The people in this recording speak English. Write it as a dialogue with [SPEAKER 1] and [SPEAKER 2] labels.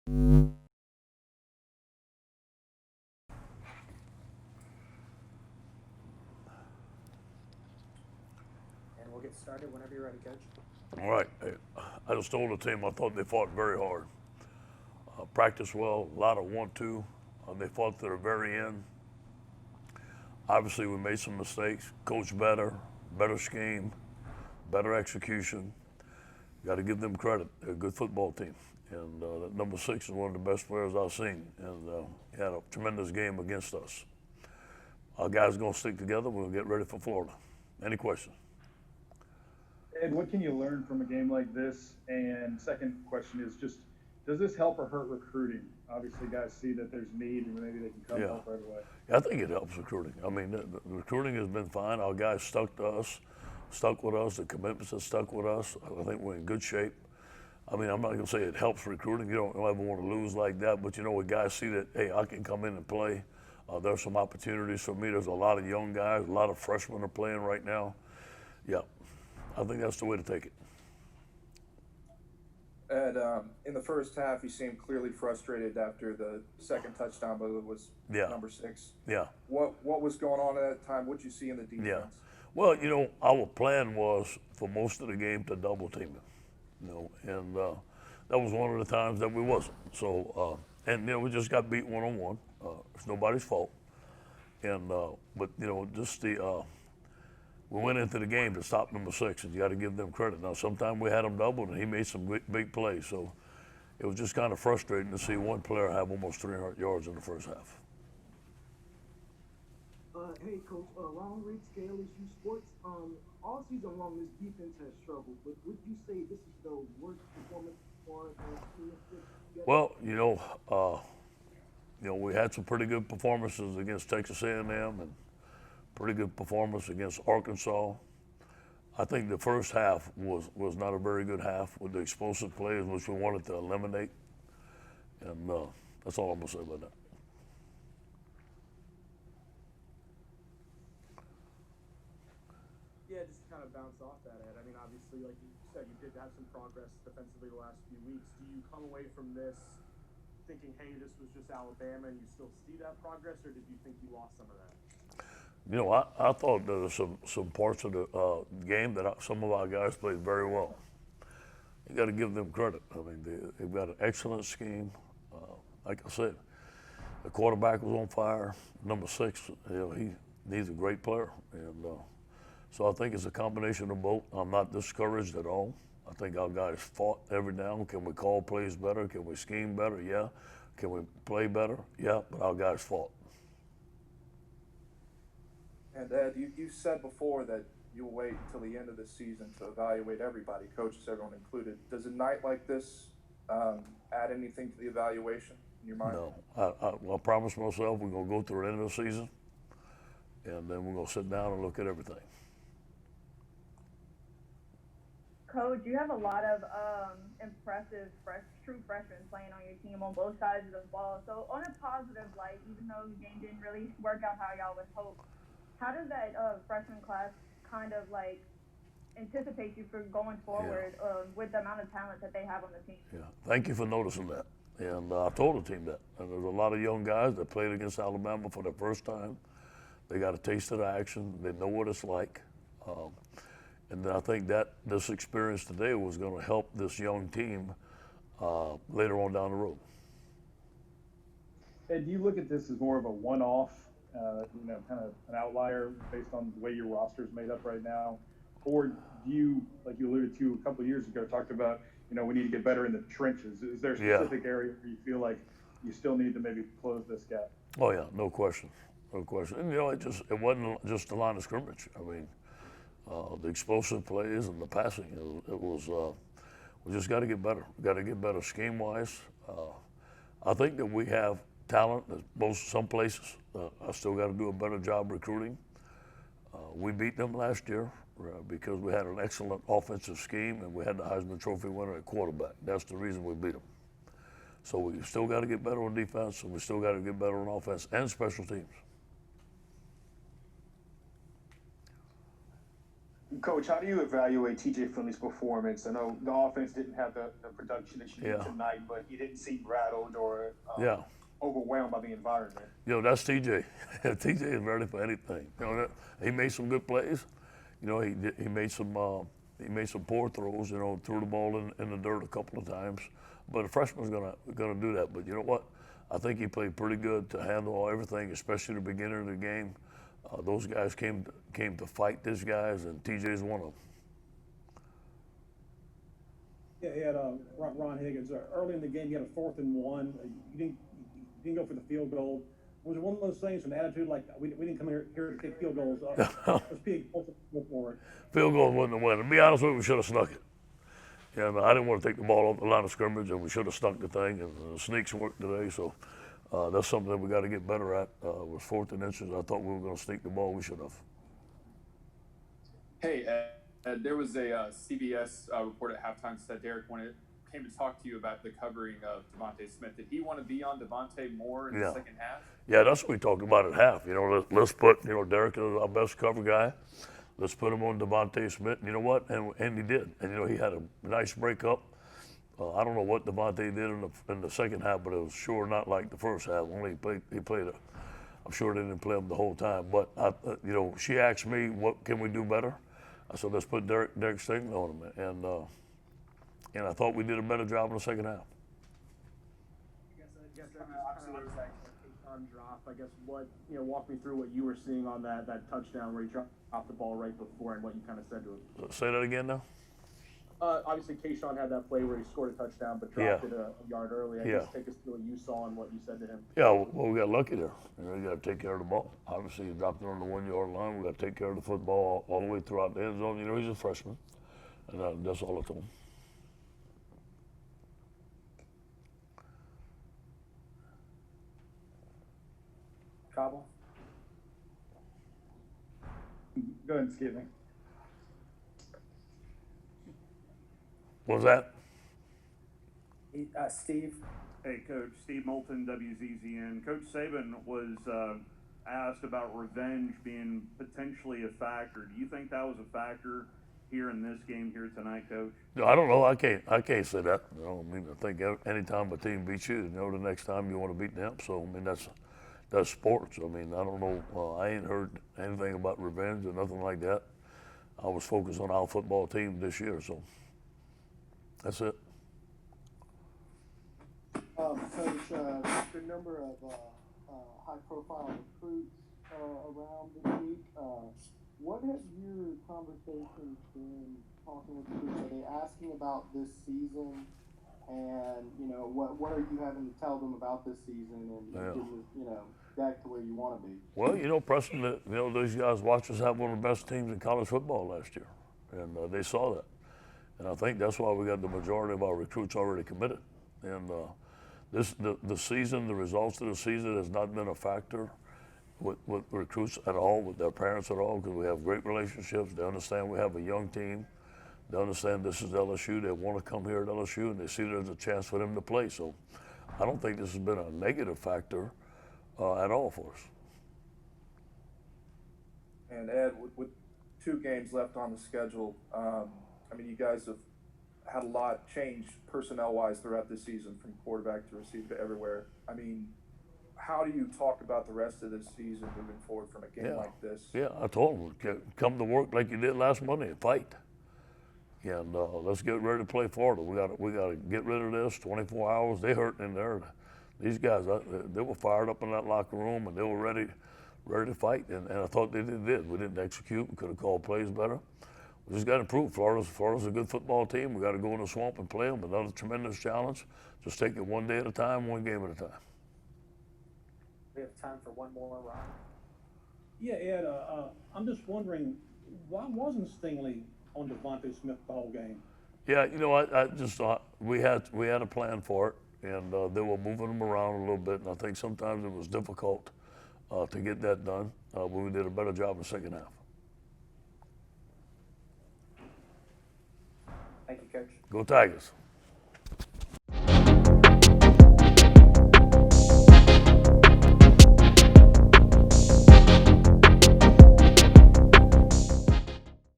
[SPEAKER 1] And we'll get started whenever you're ready, Coach.
[SPEAKER 2] All right. I just told the team I thought they fought very hard. Practiced well, a lot of 1-2. They fought to the very end. Obviously, we made some mistakes. Coached better scheme, better execution. Got to give them credit. They're a good football team. And that number 6 is one of the best players I've seen. And he had a tremendous game against us. Our guys are going to stick together. We're going to get ready for Florida. Any questions?
[SPEAKER 3] Ed, what can you learn from a game like this? And second question is just, does this help or hurt recruiting? Obviously, guys see that there's need and maybe they can come help right away.
[SPEAKER 2] I think it helps recruiting. I mean, the recruiting has been fine. Our guys stuck to us, stuck with us. The commitments have stuck with us. I think we're in good shape. I mean, I'm not going to say it helps recruiting. You don't ever want to lose like that. But, you know, when guys see that, hey, I can come in and play, there's some opportunities for me. There's a lot of young guys. A lot of freshmen are playing right now. Yeah, I think that's the way to take it.
[SPEAKER 4] Ed, in the first half, you seemed clearly frustrated after the second touchdown, but it was number 6.
[SPEAKER 2] Yeah.
[SPEAKER 4] What was going on at that time? What did you see in the defense?
[SPEAKER 2] Yeah. Well, you know, our plan was for most of the game to double team him. You know, and that was one of the times that we wasn't. So, and you know, we just got beat 1-on-1. It's nobody's fault. And but you know, just the we went into the game to stop number 6, and you got to give them credit. Now, sometimes we had him doubled, and he made some big plays. So it was just kind of frustrating to see one player have almost 300 yards in the first half.
[SPEAKER 5] Hey, Coach, long read scale is you sports. All season long, this defense has struggled, but would you say this is the worst performance for the team?
[SPEAKER 2] Well, we had some pretty good performances against Texas A&M and pretty good performance against Arkansas. I think the first half was not a very good half with the explosive plays, which we wanted to eliminate. And that's all I'm going to say about that.
[SPEAKER 6] Yeah, just to kind of bounce off that, Ed. I mean, obviously, like you said, you did have some progress defensively the last few weeks. Do you come away from this thinking, hey, this was just Alabama and you still see that progress, or did you think you lost some of that?
[SPEAKER 2] You know, I thought there were some parts of the game that some of our guys played very well. You got to give them credit. I mean, they've got an excellent scheme. Like I said, the quarterback was on fire. Number 6, he's a great player. And so I think it's a combination of both. I'm not discouraged at all. I think our guys fought every down. Can we call plays better? Can we scheme better? Yeah. Can we play better? Yeah. But our guys fought.
[SPEAKER 4] And Ed, you said before that you'll wait until the end of the season to evaluate everybody, coaches, everyone included. Does a night like this add anything to the evaluation in your mind?
[SPEAKER 2] No. I promised myself we're going to go through the end of the season, and then we're going to sit down and look at everything.
[SPEAKER 7] Coach, you have a lot of impressive true freshmen playing on your team on both sides of the ball. So on a positive light, even though the game didn't really work out how y'all would hope, how does that freshman class kind of like anticipate you for going forward with the amount of talent that they have on the team?
[SPEAKER 2] Yeah, thank you for noticing that. And I told the team that. And there's a lot of young guys that played against Alabama for the first time. They got a taste of the action. They know what it's like. And I think that this experience today was going to help this young team later on down the road.
[SPEAKER 3] Ed, do you look at this as more of a one-off, kind of an outlier based on the way your roster is made up right now? Or do you, like you alluded to a couple of years ago, talked about, we need to get better in the trenches. Is there a specific area where you feel like you still need to maybe close this gap?
[SPEAKER 2] Oh, yeah, no question. No question. And, it wasn't just the line of scrimmage. I mean, the explosive plays and the passing, it was, we just got to get better. We got to get better scheme-wise. I think that we have talent at some places. I still got to do a better job recruiting. We beat them last year because we had an excellent offensive scheme and we had the Heisman Trophy winner at quarterback. That's the reason we beat them. So we still got to get better on defense, and we still got to get better on offense and special teams.
[SPEAKER 8] Coach, how do you evaluate TJ Finley's performance? I know the offense didn't have the production that you did tonight, but he didn't seem rattled or overwhelmed by the environment.
[SPEAKER 2] You know, that's TJ. TJ is ready for anything. You know, he made some good plays. You know, he made some poor throws. You know, threw the ball in the dirt a couple of times. But a freshman's gonna do that. But you know what? I think he played pretty good to handle everything, especially the beginning of the game. Those guys came to fight these guys, and TJ's one of them.
[SPEAKER 9] Yeah, he had Ron Higgins. Early in the game, he had a 4th and 1. You didn't go for the field goal. Was it one of those things, an attitude like we didn't come here to kick field goals? Let's be forward.
[SPEAKER 2] Field goal wasn't the win. To be honest with you, we should have snuck it. Yeah, I didn't want to take the ball off the line of scrimmage, and we should have snuck the thing. And the sneaks worked today, so that's something that we got to get better at. With 4th and inches, I thought we were going to sneak the ball. We should have.
[SPEAKER 10] Hey, Ed, there was a CBS report at halftime said Derek, when it came to talk to you about the covering of Devontae Smith, did he want to be on Devontae more in the second half?
[SPEAKER 2] Yeah, that's what we talked about at half. You know, let's put, you know, Derek is our best cover guy. Let's put him on Devontae Smith. You know what? And he did. And, you know, he had a nice breakup. I don't know what Devontae did in the second half, but it was sure not like the first half. Only he played I'm sure they didn't play him the whole time. But, you know, she asked me, what can we do better? I said, let's put Derek Stingley on him. And I thought we did a better job in the second half.
[SPEAKER 6] I guess that drop. I guess walk me through what you were seeing on that touchdown where he dropped the ball right before, and what you kind of said to him.
[SPEAKER 2] Say that again now.
[SPEAKER 6] Obviously, Kayshawn had that play where he scored a touchdown, but dropped it a yard early. I guess take us through what you saw and what you said to him.
[SPEAKER 2] Yeah, well, we got lucky there. You know, you got to take care of the ball. Obviously, he dropped it on the 1 yard line. We got to take care of the football all the way throughout the end zone. You know, he's a freshman, and that's all I told him.
[SPEAKER 4] Cobble?
[SPEAKER 3] Go ahead and skip me.
[SPEAKER 2] What was that?
[SPEAKER 11] Steve.
[SPEAKER 12] Hey, Coach. Steve Moulton, WZZN. Coach Saban was asked about revenge being potentially a factor. Do you think that was a factor here in this game here tonight, Coach?
[SPEAKER 2] No, I don't know. I can't say that. You know, I mean, I think any time a team beats you, you know, the next time you want to beat them. So, I mean, that's sports. I mean, I don't know. I ain't heard anything about revenge or nothing like that. I was focused on our football team this year, so that's it.
[SPEAKER 11] Coach, the number of high-profile recruits around this week. What have your conversations been talking with recruits? Are they asking about this season? And, you know, what are you having to tell them about this season and getting, you know, back to where you want to be?
[SPEAKER 2] Well, you know, Preston, you know, those guys watched us have one of the best teams in college football last year, and they saw that. And I think that's why we got the majority of our recruits already committed. And the season, the results of the season has not been a factor with recruits at all, with their parents at all, because we have great relationships. They understand we have a young team. They understand this is LSU. They want to come here at LSU, and they see there's a chance for them to play. So I don't think this has been a negative factor at all for us.
[SPEAKER 4] And Ed, with 2 games left on the schedule, I mean, you guys have had a lot change personnel-wise throughout this season, from quarterback to receiver to everywhere. I mean, how do you talk about the rest of this season moving forward from a game like this?
[SPEAKER 2] Yeah, I told them, come to work like you did last Monday and fight. And let's get ready to play Florida. We got to get rid of this. 24 hours. They hurting in there. These guys, they were fired up in that locker room, and they were ready to fight. And I thought they did. We didn't execute. We could have called plays better. We just got to improve. Florida's a good football team. We got to go in the swamp and play them. Another tremendous challenge. Just take it one day at a time, one game at a time.
[SPEAKER 1] We have time for one more round.
[SPEAKER 9] Yeah, Ed, I'm just wondering, why wasn't Stingley on Devontae Smith the whole game?
[SPEAKER 2] Yeah, you know, I just thought we had a plan for it, and they were moving them around a little bit, and I think sometimes it was difficult to get that done, but we did a better job in the second half.
[SPEAKER 11] Thank you, Coach.
[SPEAKER 2] Go Tigers.